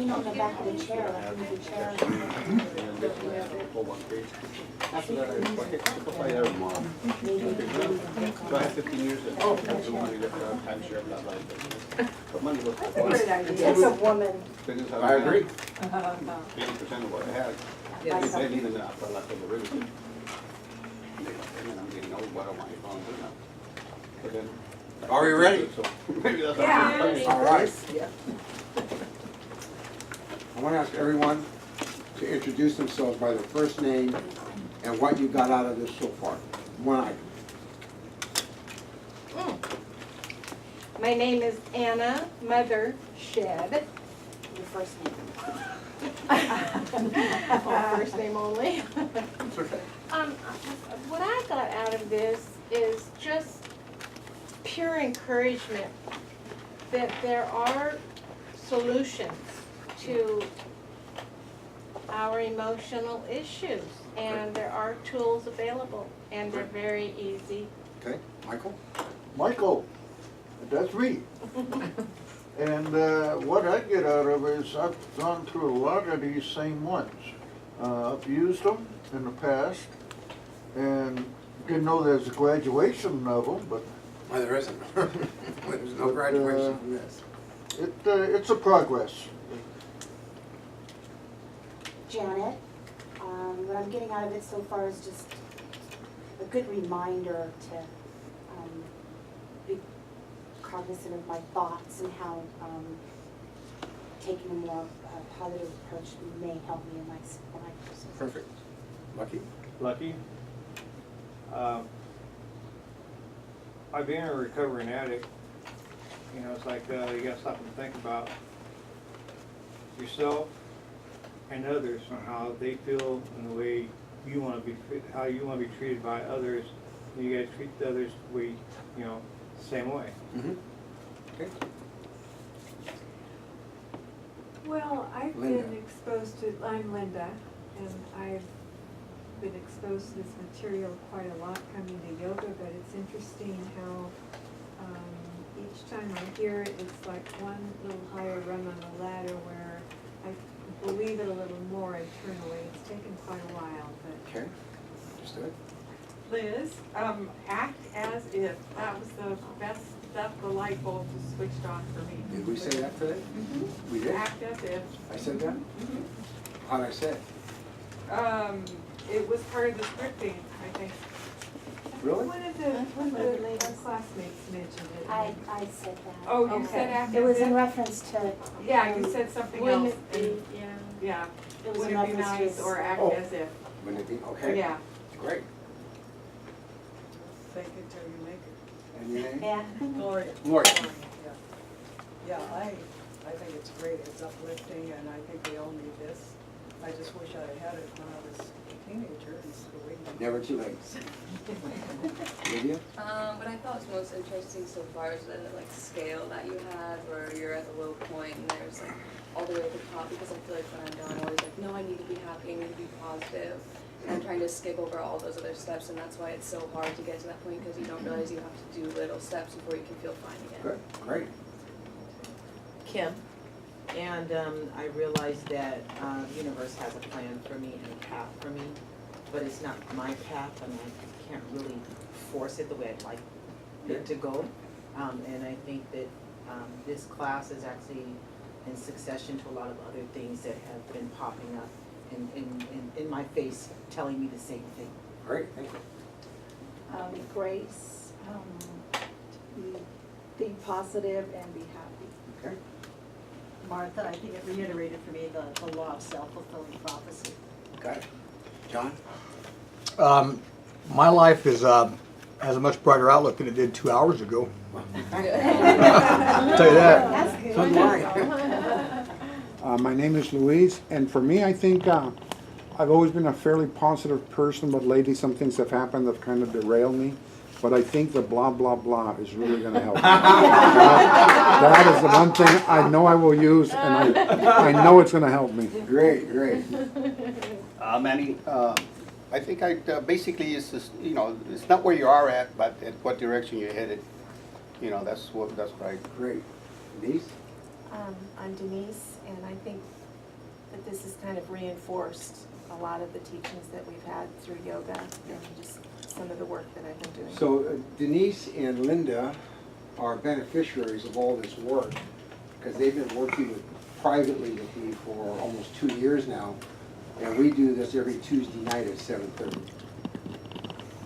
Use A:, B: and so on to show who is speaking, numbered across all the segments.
A: sitting on the back of the chair, like in the chair.
B: After that, I'll play there tomorrow. So I have 15 years of money to timeshare, blah, blah, blah. But money goes
C: That's a great idea.
A: It's a woman.
B: I agree. 80% of what I had.
C: Yes.
B: They need enough for left over really. And then I'm getting old, what I want to do now. But then.
D: Are we ready?
B: So maybe that's
C: Yeah.
D: All right.
C: Yeah.
D: I want to ask everyone to introduce themselves by their first name and what you got out of this so far. One item.
E: My name is Anna Mother Shed.
A: Your first name.
E: First name only.
D: It's okay.
E: What I got out of this is just pure encouragement that there are solutions to our emotional issues, and there are tools available, and they're very easy.
D: Okay, Michael?
F: Michael, that's me. And what I get out of it is I've gone through a lot of these same ones. I've used them in the past and didn't know there's a graduation of them, but
D: Well, there isn't. There's no graduation from this.
F: it's a progress.
A: Janet, what I'm getting out of it so far is just a good reminder to be cognizant of my thoughts and how taking a more positive approach may help me in my process.
D: Perfect. Lucky?
G: Lucky. I've been a recovering addict. You know, it's like you got something to think about yourself and others, and how they feel and the way you want to be, how you want to be treated by others. And you got to treat the others the way, you know, the same way.
D: Mm-hmm. Okay.
H: Well, I've
D: Linda.
H: been exposed to, I'm Linda, and I've been exposed to this material quite a lot coming to yoga, but it's interesting how each time I hear it, it's like one little higher rung on the ladder where I believe it a little more internally. It's taken quite a while, but.
D: Okay. Understood.
C: Liz, act as if. That was the best stuff, the light bulb just switched on for me.
D: Did we say that today?
C: Mhm.
D: We did?
C: Act as if.
D: I said that?
C: Mhm.
D: How'd I say it?
C: It was part of the scripting, I think.
D: Really?
H: One of the classmates mentioned it.
A: I said that.
C: Oh, you
H: Okay.
C: said act
A: It was
C: as
A: in
C: if?
A: reference to.
C: Yeah, you said something
E: Wouldn't
C: else.
E: it be, yeah.
C: Yeah,
A: It was
C: would
A: in
C: it be
A: reference to.
C: nice or act
D: Oh.
C: as if?
D: Wouldn't it be? Okay.
C: Yeah.
D: Great.
I: Fake it till you make it.
D: And your name?
A: Yeah.
I: Gloria.
D: Gloria.
I: Yeah, I think it's great, it's uplifting, and I think we all need this. I just wish I had it when I was a teenager instead of waiting.
D: Never too late. Lydia?
J: What I thought was most interesting so far is the scale that you had, where you're at the low point and there's all the way at the top. Because I feel like when I'm down, I'm always no, I need to be happy, I need to be positive, and I'm trying to skip over all those other steps, and that's why it's so hard to get to that point, because you don't realize you have to do little steps before you can feel fine again.
D: Good. Great.
K: Kim, and I realize that universe has a plan for me and a path for me, but it's not my path, and I can't really force it the way I'd like it to go. And I think that this class is actually in succession to a lot of other things that have been popping up in my face, telling me the same thing.
D: Great. Thank you.
L: Grace, be positive and be happy.
D: Okay.
L: Martha, I think it reiterated for me the law of self-fulfilling prophecy.
D: Got it. John?
M: My life is has a much brighter outlook than it did 2 hours ago. I'll tell you that.
A: That's good.
D: So do I.
N: My name is Louise, and for me, I think I've always been a fairly positive person, but lately some things have happened that kind of derailed me. But I think the blah, blah, blah is really going to help me. That is the one thing I know I will use, and I know it's going to help me.
D: Great, great.
B: Manny, I think basically it's just, it's not where you are at, but at what direction you're headed. That's right.
D: Great. Denise?
A: I'm Denise,
E: And I think that this has kind of reinforced a lot of the teachings that we've had through yoga and just some of the work that I've been doing.
D: So Denise and Linda are beneficiaries of all this work because they've been working privately with me for almost 2 years now. And we do this every Tuesday night at 7:30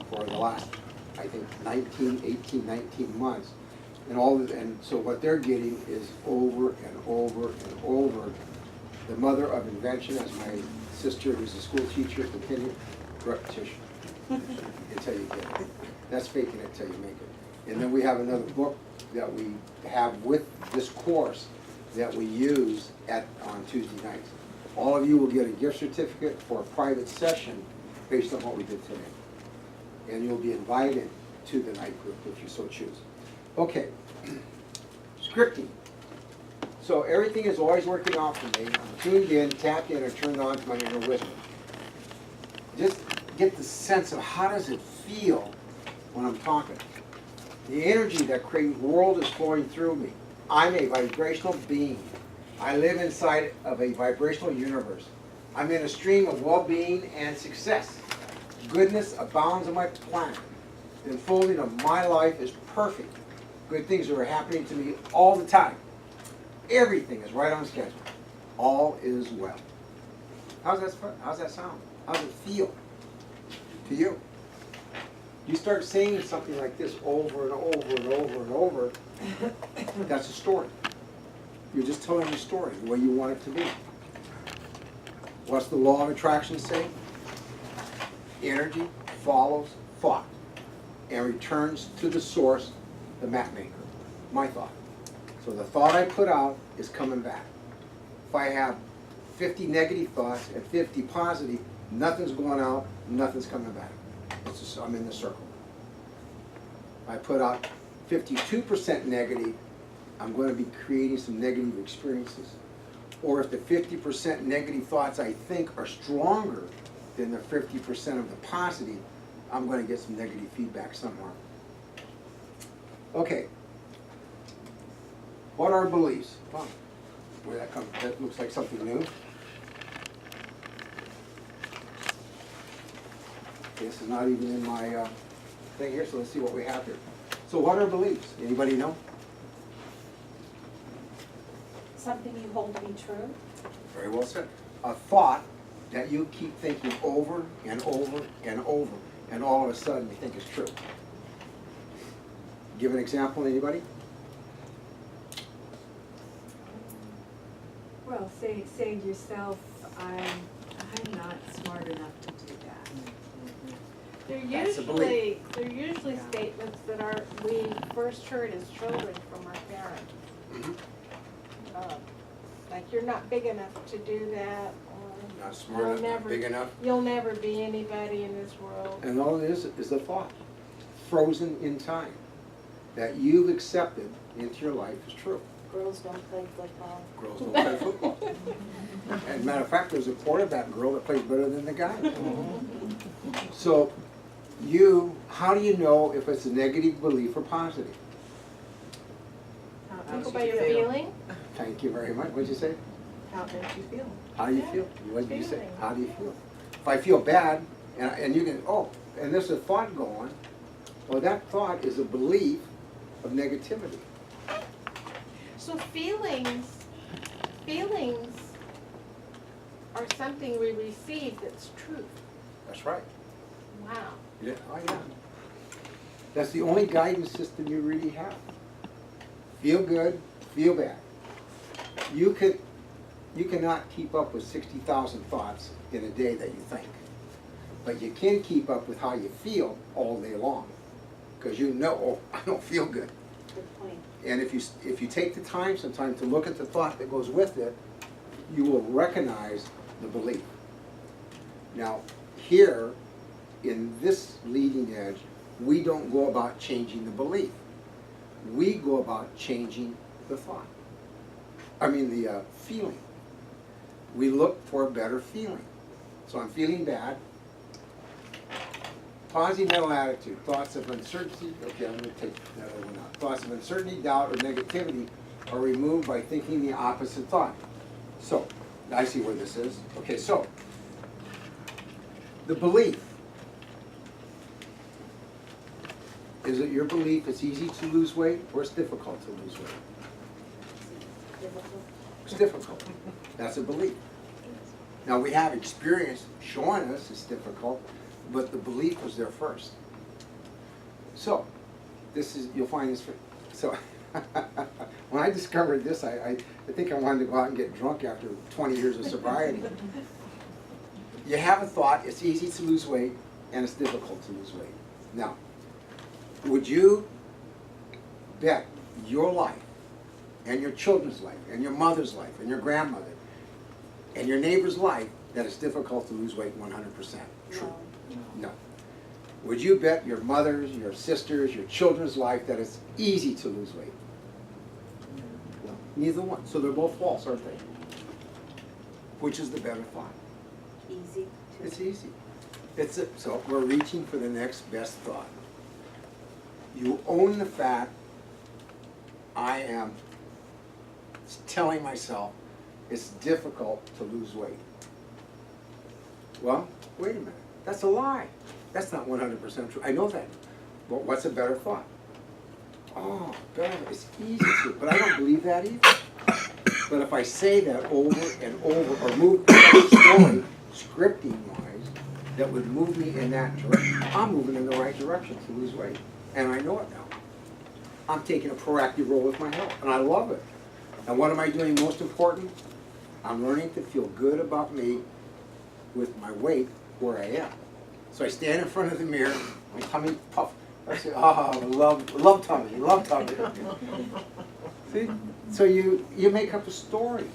D: for the last, I think, 19 months. And so what they're getting is over and over and over. The mother of invention, as my sister, who's a school teacher, continued repetition until you get it. That's faking it till you make it. And then we have another book that we have with this course that we use on Tuesday nights. All of you will get a gift certificate for a private session based on what we did today. And you'll be invited to the night group if you so choose. Okay, scripting. So everything is always working out for me. I'm tuned in, tapped in, or turned on to my inner wisdom. Just get the sense of how does it feel when I'm talking. The energy that creates world is flowing through me. I'm a vibrational being. I live inside of a vibrational universe. I'm in a stream of well-being and success. Goodness abounds on my planet. The unfolding of my life is perfect. Good things are happening to me all the time. Everything is right on schedule. All is well. How's that sound? How's it feel to you? You start saying something like this over and over and over and over, that's a story. You're just telling the story the way you want it to be. What's the law of attraction say? Energy follows thought and returns to the source, the map maker, my thought. So the thought I put out is coming back. If I have 50 negative thoughts and 50 positive, nothing's going out, nothing's coming back. I'm in the circle. If I put out 52% negative, I'm going to be creating some negative experiences. Or if the 50% negative thoughts I think are stronger than the 50% of the positive, I'm going to get some negative feedback somewhere. Okay. What are beliefs? Wow. Where that comes? That looks like something new. This is not even in my thing here, so let's see what we have here. So what are beliefs? Anybody know?
A: Something you hold to be true.
D: Very well said. A thought that you keep thinking over and over and over, and all of a sudden you think is true. Give an example, anybody?
H: Well, saying to yourself, I'm not smart enough to do that.
E: They're usually statements that we first heard as children from our parents.
D: Mm-hmm.
E: Like, you're not big enough to do that, or
D: Not smart enough, not big enough.
E: you'll never be anybody in this world.
D: And all it is a thought, frozen in time, that you've accepted into your life is true.
A: Girls don't play football.
D: Girls don't play football. As a matter of fact, there's a quarterback girl that plays better than the guy. So, how do you know if it's a negative belief or positive?
E: How it by your feeling?
D: Thank you very much. What'd you say?
K: How it makes you feel.
D: How do you feel? What did you say? How do you feel? If I feel bad, and you can, and there's a thought going, well, that thought is a belief of negativity.
E: So feelings are something we receive that's truth.
D: That's right.
E: Wow.
D: Yeah. Oh, yeah. That's the only guidance system you really have. Feel good, feel bad. You cannot keep up with 60,000 thoughts in a day that you think. But you can keep up with how you feel all day long. Because you know, I don't feel good.
A: Good point.
D: And if you take the time sometimes to look at the thought that goes with it, you will recognize the belief. Now, here, in this leading edge, we don't go about changing the belief. We go about changing the thought. The feeling. We look for a better feeling. So I'm feeling bad. Positive mental attitude, thoughts of uncertainty, okay, I'm going to take that other one out. Thoughts of uncertainty, doubt, or negativity are removed by thinking the opposite thought. So, I see where this is. Okay, so, the belief. Is it your belief it's easy to lose weight or it's difficult to lose weight? It's difficult. That's a belief. Now, we have experience showing us it's difficult, but the belief was there first. So, this is, you'll find this, so, when I discovered this, I think I wanted to go out and get drunk after 20 years of sobriety. You have a thought, it's easy to lose weight, and it's difficult to lose weight. Now, would you bet your life, and your children's life, and your mother's life, and your grandmother, and your neighbor's life, that it's difficult to lose weight 100%? True. No. Would you bet your mother's, your sister's, your children's life that it's easy to lose weight? No. Neither one. So they're both false, aren't they? Which is the better thought?
A: Easy.
D: It's easy. So we're reaching for the next best thought. You own the fact I am telling myself it's difficult to lose weight. Well, wait a minute. That's a lie. That's not 100% true. I know that. But what's a better thought? Oh, better. It's easy to. But I don't believe that either. But if I say that over and over, or move the story, scripting-wise, that would move me in that direction, I'm moving in the right direction to lose weight. And I know it now. I'm taking a proactive role with my health, and I love it. And what am I doing most important? I'm learning to feel good about me with my weight where I am. So I stand in front of the mirror, my tummy puff. I say, love tummy, love tummy. See? So you make up a story.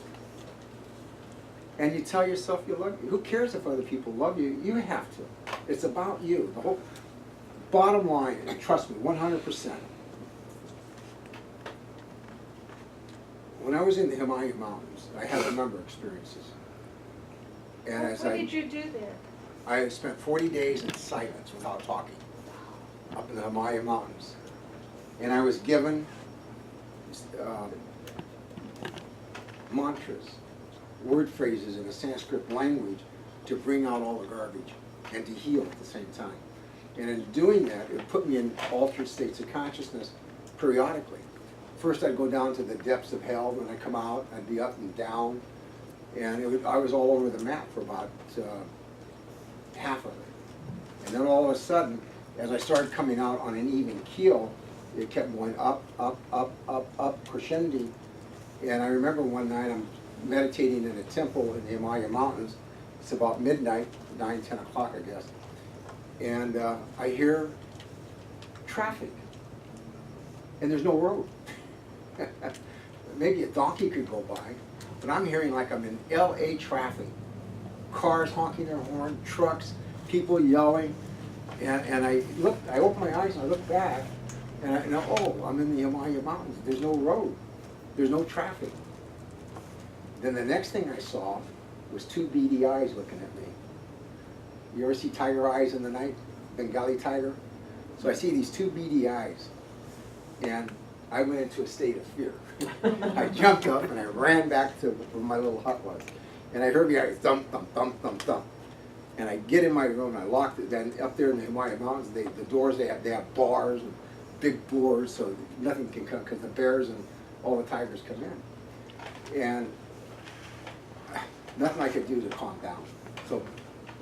D: And you tell yourself you love you. Who cares if other people love you? You have to. It's about you. The whole bottom line, and trust me, 100%. When I was in the Himalaya Mountains, I had a number of experiences. And
E: What did you do there?
D: I spent 40 days in silence without talking up in the Himalaya Mountains. And I was given mantras, word phrases in the Sanskrit language to bring out all the garbage and to heal at the same time. And in doing that, it put me in altered states of consciousness periodically. First I'd go down to the depths of hell, when I come out, I'd be up and down. And I was all over the map for about half of it. And then all of a sudden, as I started coming out on an even keel, it kept going up, up, up, up, up, crescendo. And I remember one night I'm meditating in a temple in the Himalaya Mountains. It's about midnight, 9, 10 o'clock, I guess. And I hear traffic. And there's no road. Maybe a donkey could go by, but I'm hearing like I'm in LA traffic. Cars honking their horn, trucks, people yelling. And I open my eyes and I look back, and I know, oh, I'm in the Himalaya Mountains. There's no road. There's no traffic. Then the next thing I saw was 2 beady eyes looking at me. You ever see tiger eyes in the night? Bengali tiger? So I see these 2 beady eyes. And I went into a state of fear. I jumped up and I ran back to where my little hut was. And I heard behind thump, thump, thump, thump, thump. And I get in my room and I locked it. Then up there in the Himalaya Mountains, the doors, they have bars and big boards so nothing can come, because the bears and all the tigers come in. And nothing I could do to calm down. So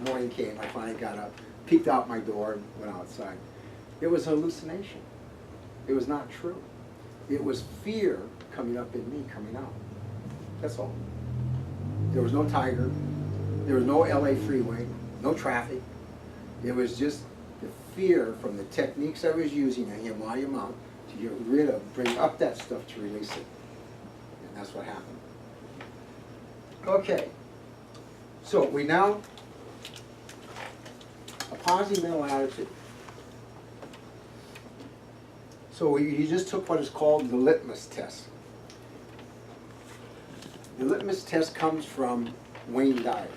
D: morning came, I finally got up, peeked out my door and went outside. It was a hallucination. It was not true. It was fear coming up in me, coming out. That's all. There was no tiger. There was no LA freeway, no traffic. It was just the fear from the techniques I was using at Himalaya Mountain to get rid of, bring up that stuff to release it. And that's what happened. Okay. So we now, a positive mental attitude. So you just took what is called the litmus test. The litmus test comes from Wayne Dyer,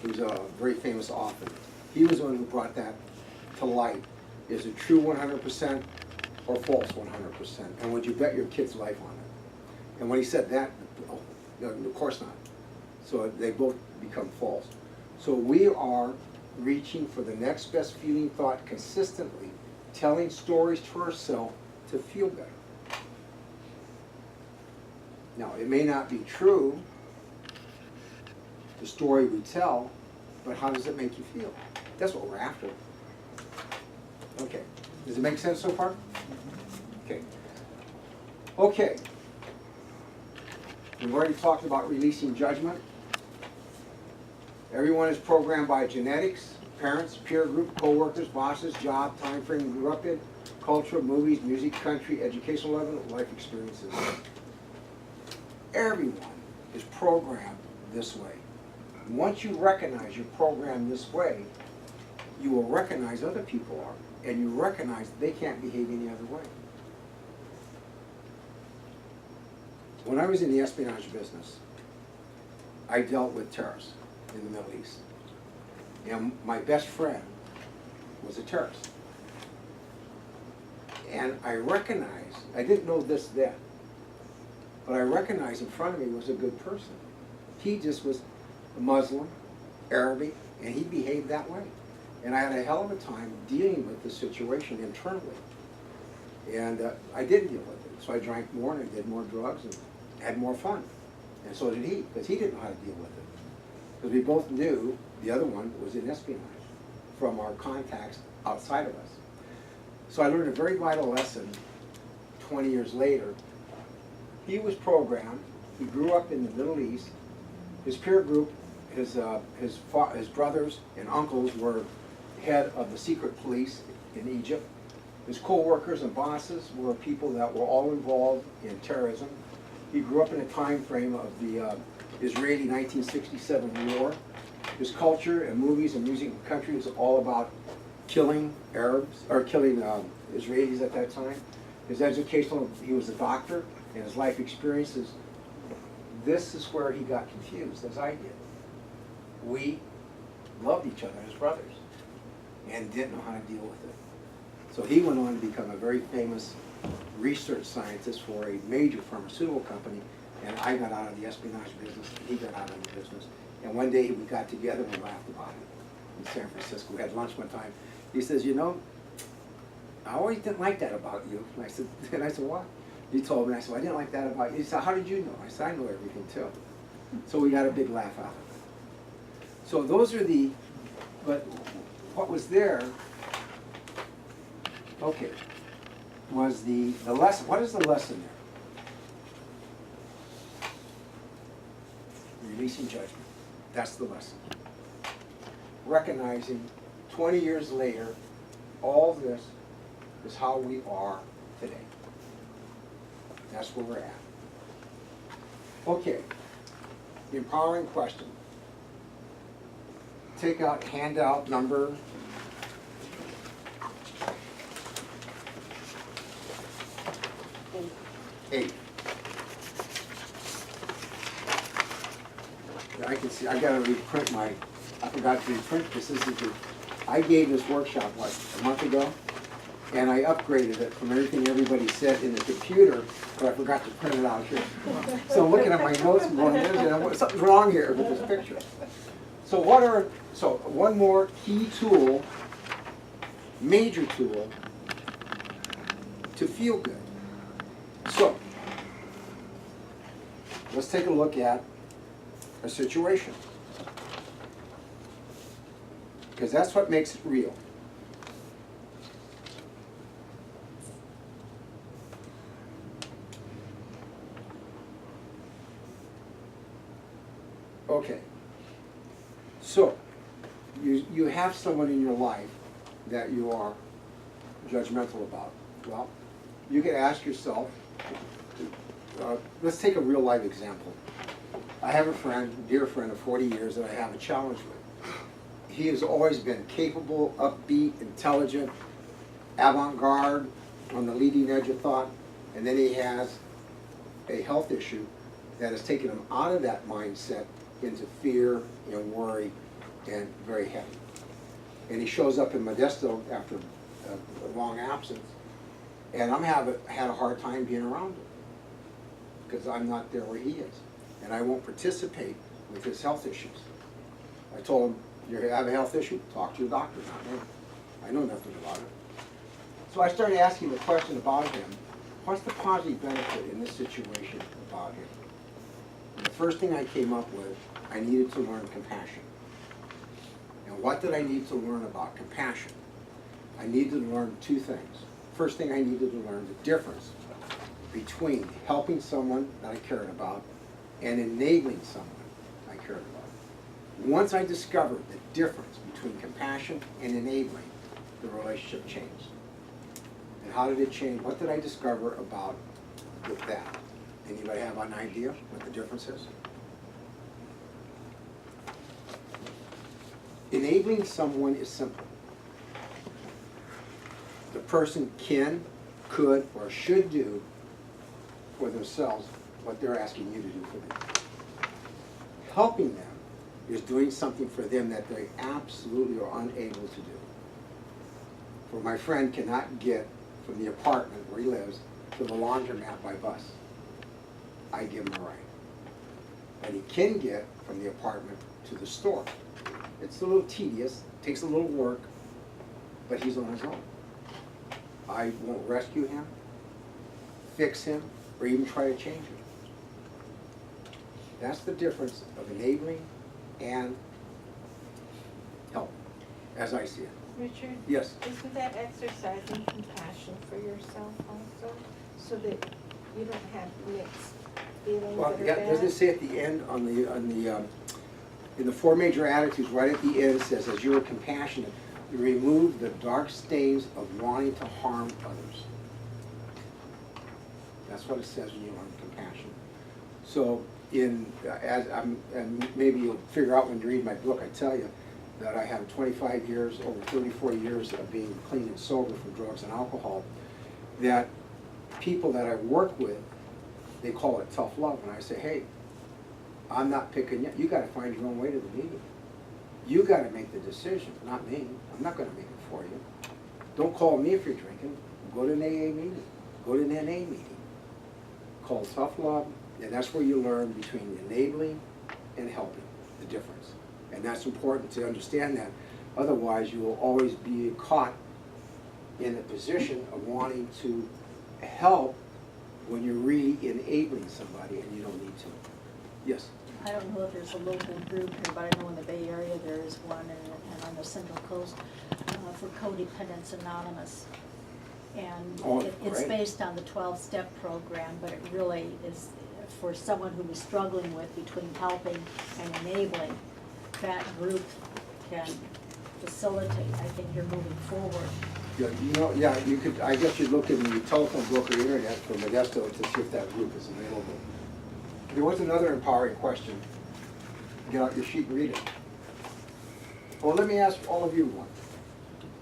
D: who's a very famous author. He was the one who brought that to light. Is it true 100% or false 100%? And would you bet your kid's life on it? And when he said that, oh, No, of course not. So they both become false. So we are reaching for the next best feeling thought consistently, telling stories to ourselves to feel better. Now, it may not be true, the story we tell, but how does it make you feel? That's what we're after. Okay, does it make sense so far? Okay. Okay. We've already talked about releasing judgment. Everyone is programmed by genetics, parents, peer group, co-workers, bosses, job, time frame we grew up in, culture, movies, music, country, educational level, life experiences. Everyone is programmed this way. Once you recognize you're programmed this way, you will recognize other people are, and you recognize they can't behave any other way. When I was in the espionage business, I dealt with terrorists in the Middle East. And my best friend was a terrorist. And I recognized, I didn't know this then, but I recognized in front of me was a good person. He just was a Muslim, Arabic, and he behaved that way. And I had a hell of a time dealing with the situation internally. And I did deal with it. So I drank more and I did more drugs and had more fun. And so did he, because he didn't know how to deal with it. Because we both knew the other one was in espionage from our contacts outside of us. So I learned a very vital lesson 20 years later. He was programmed, he grew up in the Middle East, his peer group, his brothers and uncles were head of the secret police in Egypt. His co-workers and bosses were people that were all involved in terrorism. He grew up in a time frame of the Israeli 1967 war. His culture and movies and music and country was all about killing Arabs, or killing Israelis at that time. His educational, he was a doctor, and his life experiences, this is where he got confused, as I did. We loved each other as brothers, and didn't know how to deal with it. So he went on to become a very famous research scientist for a major pharmaceutical company, and I got out of the espionage business, and he got out of the business. And one day we got together and we laughed about it in San Francisco. We had lunch one time. He says, you know, I always didn't like that about you. And I said, what? He told me, I said, well, I didn't like that about you. He said, how did you know? I said, I know everything too. So we got a big laugh out of it. So those are the, but what was there, okay, was the lesson. What is the lesson there? Releasing judgment. That's the lesson. Recognizing 20 years later, all this is how we are today. That's where we're at. Okay, the empowering question. Take out handout number 8. I can see, I gotta reprint I forgot to reprint this. I gave this workshop, what, a month ago? And I upgraded it from everything everybody said in the computer, but I forgot to print it out here. So I'm looking at my notes and going, something's wrong here with this picture. So one more key tool, major tool, to feel good. So, let's take a look at a situation. Because that's what makes it real. Okay. So, you have someone in your life that you are judgmental about. Well, you can ask yourself, let's take a real life example. I have a friend, a dear friend of 40 years that I have a challenge with. He has always been capable, upbeat, intelligent, avant-garde, on the leading edge of thought, and then he has a health issue that has taken him out of that mindset into fear and worry and very heavy. And he shows up in Modesto after a long absence, and had a hard time being around him because I'm not there where he is. and I won't participate with his health issues. I told him, you have a health issue, talk to your doctor, not me. I know nothing about it. So I started asking the question about him, what's the positive benefit in this situation about him? And the first thing I came up with, I needed to learn compassion. And what did I need to learn about compassion? I needed to learn two things. First thing I needed to learn the difference between helping someone that I cared about and enabling someone I cared about. Once I discovered the difference between compassion and enabling, the relationship changed. And how did it change? What did I discover about with that? Anybody have an idea what the difference is? Enabling someone is simple. The person can, could, or should do for themselves what they're asking you to do for them. Helping them is doing something for them that they absolutely are unable to do. For my friend cannot get from the apartment where he lives to the laundromat by bus. I give him a ride. And he can get from the apartment to the store. It's a little tedious, takes a little work, but he's on his own. I won't rescue him, fix him, or even try to change him. That's the difference of enabling and helping, as I see it.
E: Richard?
D: Yes.
E: Isn't that exercising compassion for yourself also, so that you don't have mixed feelings
D: Well,
E: that are
D: yeah,
E: bad?
D: doesn't it say at the end in the four major attitudes, right at the end, it says, as you are compassionate, you remove the dark stains of wanting to harm others. That's what it says when you learn compassion. So, and maybe you'll figure out when you read my book, I tell you that I have 25 years, over 34 years of being clean and sober from drugs and alcohol, that people that I work with, they call it tough love. And I say, hey, I'm not picking you. You got to find your own way to the meeting. You got to make the decision, not me. I'm not going to make it for you. Don't call me if you're drinking. Go to an AA meeting. Go to an NA meeting. Called tough love, and that's where you learn between enabling and helping, the difference. And that's important to understand that. Otherwise, you will always be caught in a position of wanting to help when you're really enabling somebody and you don't need to. Yes?
L: I don't know if there's a local group here, but I know in the Bay Area there is one, and on the Central Coast for Codependence Anonymous. And it's
D: great.
L: based on the 12-step program, but it really is for someone who is struggling with between helping and enabling. That group can facilitate, I think, you're moving forward.
D: Yeah, you know, yeah, you could, I guess you'd look in the telephone book or internet for Modesto to see if that group is available. There was another empowering question. Get out your sheet and read it. Well, let me ask all of you one.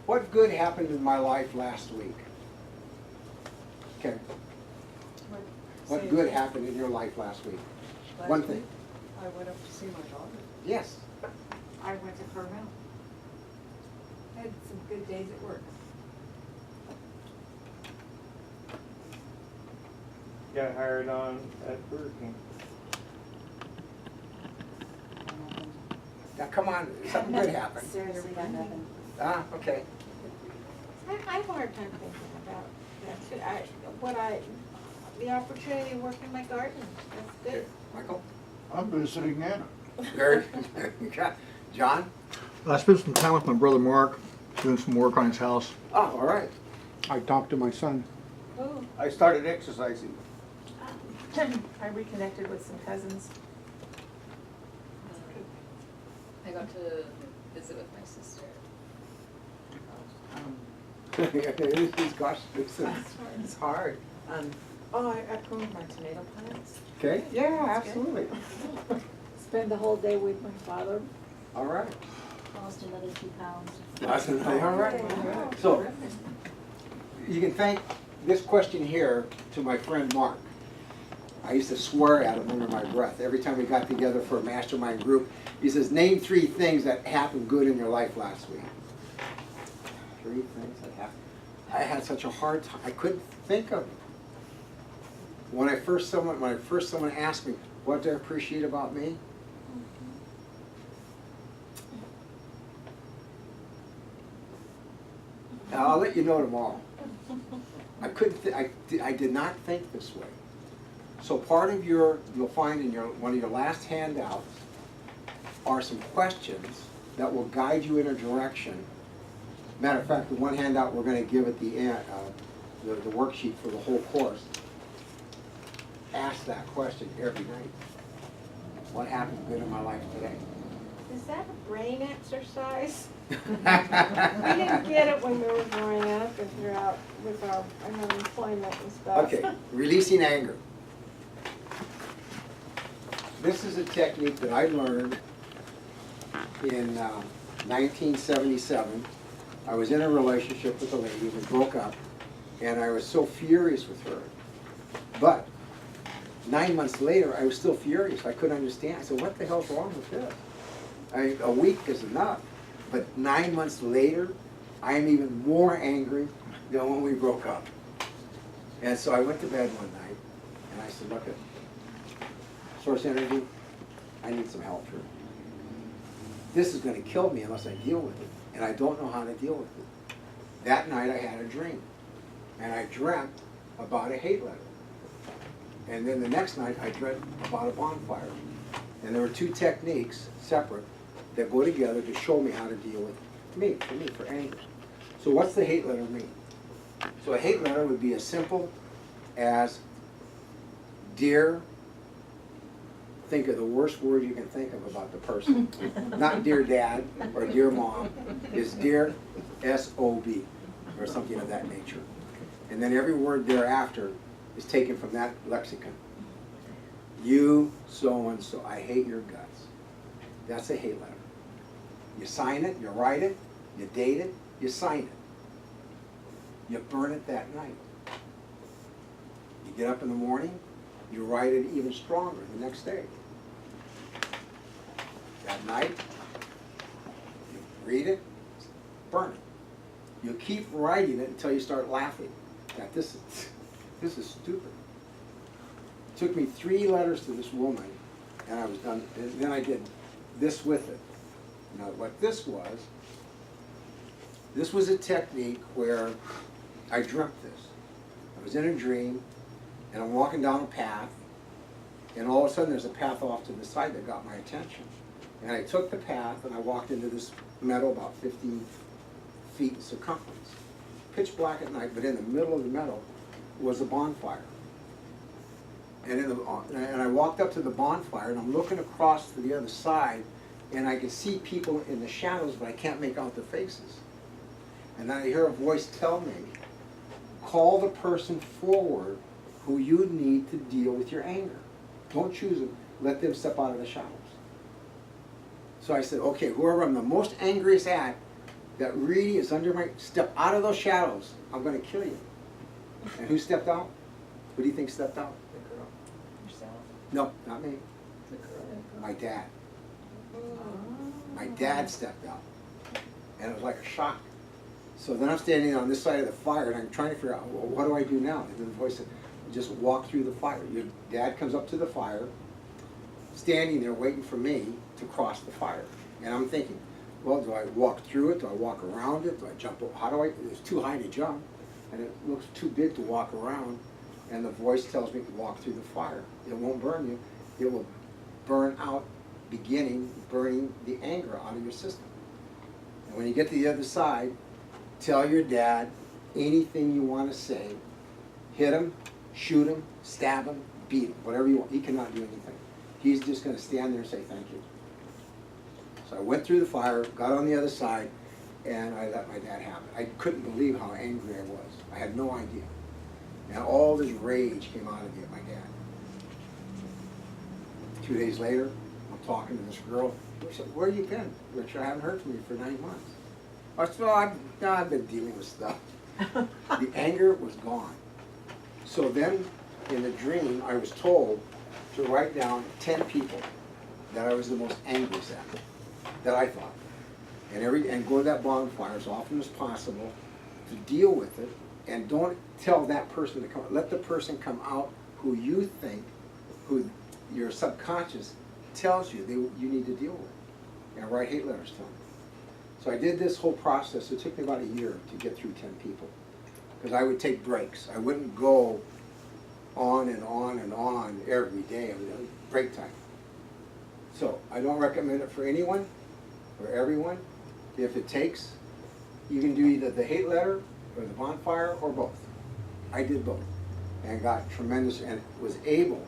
D: What good happened in my life last week? Okay. What good happened in your life last week? One thing.
I: I went up to see my daughter.
D: Yes.
C: I went to Carmel. Had some good days at work.
G: Got hired on at Burger King.
D: Now, come on, something good happened.
A: Seriously, got nothing.
D: Ah, okay.
E: I have a hard time thinking about that too. The opportunity to work in my garden, that's good.
D: Michael?
F: I'm visiting Anna.
D: Very good. John?
M: I spent some time with my brother Mark, doing some work on his house.
D: Oh, all right.
N: I talked to my son.
E: Ooh.
B: I started exercising.
C: I reconnected with some cousins.
J: I got to visit with my sister.
D: Gosh,
K: It's hard. I pruned my tomato plants.
D: Okay,
C: Yeah, absolutely.
H: Spend the whole day with my father.
D: all right.
L: Lost another 2 pounds.
D: That's all right. So, you can thank this question here to my friend Mark. I used to swear at him under my breath. Every time we got together for a mastermind group, he says, name 3 things that happened good in your life last week. 3 things that happened. I had such a hard time. I couldn't think of it. When someone asked me, what do I appreciate about me? Now, I'll let you know tomorrow. I couldn't, I did not think this way. So part of you'll find in one of your last handouts are some questions that will guide you in a direction. Matter of fact, the one handout we're gonna give at the end, the worksheet for the whole course, ask that question every night. What happened good in my life today?
E: Is that a brain exercise? We didn't get it when we were growing up and throughout with our employment and stuff.
D: Okay, releasing anger. This is a technique that I learned in 1977. I was in a relationship with a lady, we broke up, and I was so furious with her. But 9 months later, I was still furious. I couldn't understand. I said, what the hell's wrong with this? A week is enough. But 9 months later, I am even more angry than when we broke up. And so I went to bed one night, and I said, look at Source Energy, I need some help here. This is going to kill me unless I deal with it, and I don't know how to deal with it. That night I had a dream, and I dreamt about a hate letter. And then the next night I dreamt about a bonfire. And there were two techniques, separate, that go together to show me how to deal with for anger. So what's the hate letter mean? So a hate letter would be as simple as, dear, think of the worst word you can think of about the person. Not dear dad or dear mom, it's dear S-O-B or something of that nature. And then every word thereafter is taken from that lexicon. You so-and-so, I hate your guts. That's a hate letter. You sign it, you write it, you date it, you sign it. You burn it that night. You get up in the morning, you write it even stronger the next day. That night, you read it, burn it. You keep writing it until you start laughing. That this is stupid. It took me 3 letters to this woman, and I was done. And then I did this with it. Now, what this was a technique where I dreamt this. I was in a dream, and I'm walking down a path, and all of a sudden there's a path off to the side that got my attention. And I took the path, and I walked into this meadow about 15 feet in circumference. Pitch black at night, but in the middle of the meadow was a bonfire. And I walked up to the bonfire, and I'm looking across to the other side, and I can see people in the shadows, but I can't make out their faces. And then I hear a voice tell me, call the person forward who you need to deal with your anger. Don't choose them, let them step out of the shadows. So I said, okay, whoever I'm the most angriest at, that really is under my, step out of those shadows, I'm gonna kill you. And who stepped out? Who do you think stepped out?
K: The girl. Yourself.
D: No, not me.
K: The girl.
D: My dad. My dad stepped out. And it was like a shock. So then I'm standing on this side of the fire, and I'm trying to figure out, well, what do I do now? And then the voice said, just walk through the fire. Your dad comes up to the fire, standing there waiting for me to cross the fire. And I'm thinking, well, do I walk through it? Do I walk around it? Do I jump? How do I? It's too high to jump, and it looks too big to walk around. And the voice tells me to walk through the fire. It won't burn you. It will burn out, burning the anger out of your system. And when you get to the other side, tell your dad anything you want to say. Hit him, shoot him, stab him, beat him, whatever you want. He cannot do anything. He's just going to stand there and say thank you. So I went through the fire, got on the other side, and I let my dad have it. I couldn't believe how angry I was. I had no idea. And all this rage came out of me at my dad. 2 days later, I'm talking to this girl. She said, where have you been? Richard, I haven't heard from you for 9 months. I said, well, I've been dealing with stuff. The anger was gone. So then, in the dream, I was told to write down 10 people that I was the most angriest at, that I thought. And go to that bonfire as often as possible to deal with it, and don't tell that person to come. Let the person come out who you think, who your subconscious tells you you need to deal with, and write hate letters to them. So I did this whole process. It took me about a year to get through 10 people, because I would take breaks. I wouldn't go on and on and on every day. I would break time. So I don't recommend it for anyone or everyone. If it takes, you can do either the hate letter or the bonfire or both. I did both and got tremendous, and was able,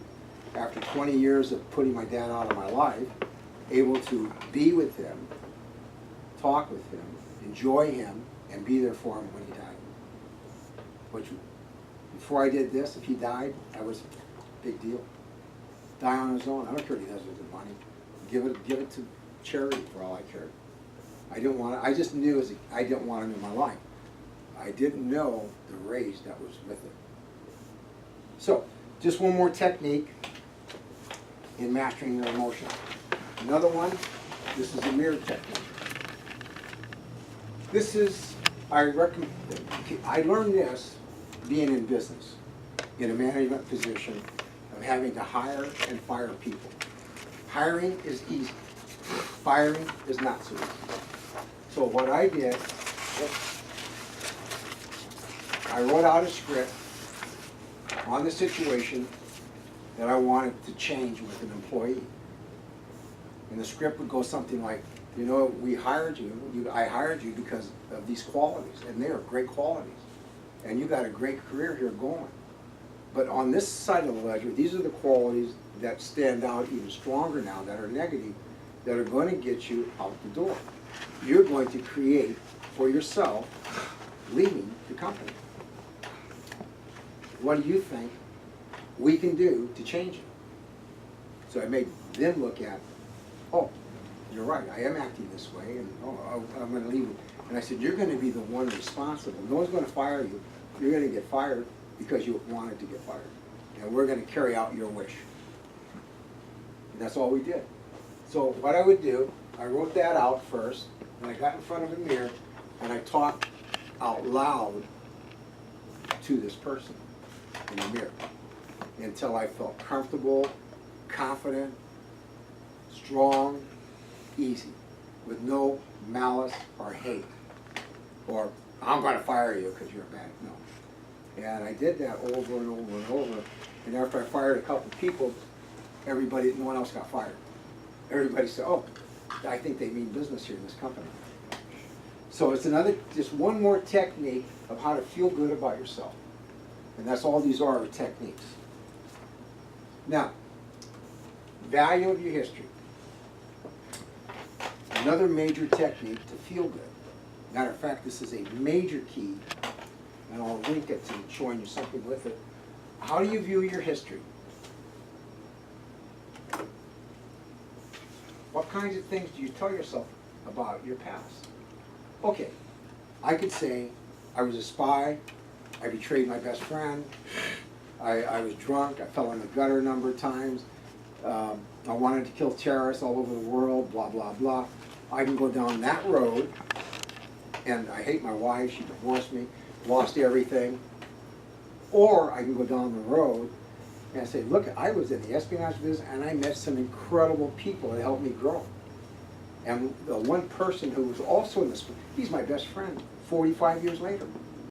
D: after 20 years of putting my dad out of my life, able to be with him, talk with him, enjoy him, and be there for him when he died. Which, before I did this, if he died, that was a big deal. Die on his own. I don't care what he does with the money. Give it to charity for all I cared. I didn't want it. I just knew I didn't want him in my life. I didn't know the rage that was with it. So, just one more technique in mastering your emotion. Another one, this is a mirror technique. This is, I learned this being in business, in a management position of having to hire and fire people. Hiring is easy. Firing is not so easy. So what I did, I wrote out a script on the situation that I wanted to change with an employee. And the script would go something like, you know, we hired you, I hired you because of these qualities, and they are great qualities. And you got a great career here going. But on this side of the ledger, these are the qualities that stand out even stronger now, that are negative, that are going to get you out the door. You're going to create for yourself leaving the company. What do you think we can do to change it? So I made them look at, oh, you're right, I am acting this way, and I'm going to leave it. And I said, you're going to be the one responsible. No one's going to fire you. You're going to get fired because you wanted to get fired. And we're going to carry out your wish. And that's all we did. So what I would do, I wrote that out first, and I got in front of a mirror, and I talked out loud to this person in the mirror until I felt comfortable, confident, strong, easy, with no malice or hate, or I'm going to fire you because you're bad. No. And I did that over and over and over. And after I fired a couple people, no one else got fired. Everybody said, oh, I think they mean business here in this company. So it's just one more technique of how to feel good about yourself. And that's all these are techniques. Now, value of your history. Another major technique to feel good. Matter of fact, this is a major key, and I'll link it to showing you something with it. How do you view your history? What kinds of things do you tell yourself about your past? Okay, I could say I was a spy, I betrayed my best friend, I was drunk, I fell in the gutter a number of times, I wanted to kill terrorists all over the world, blah, blah, blah. I can go down that road, and I hate my wife, she divorced me, lost everything. Or I can go down the road and say, look, I was in the espionage business and I met some incredible people that helped me grow. And the one person who was also in this, he's my best friend 45 years later.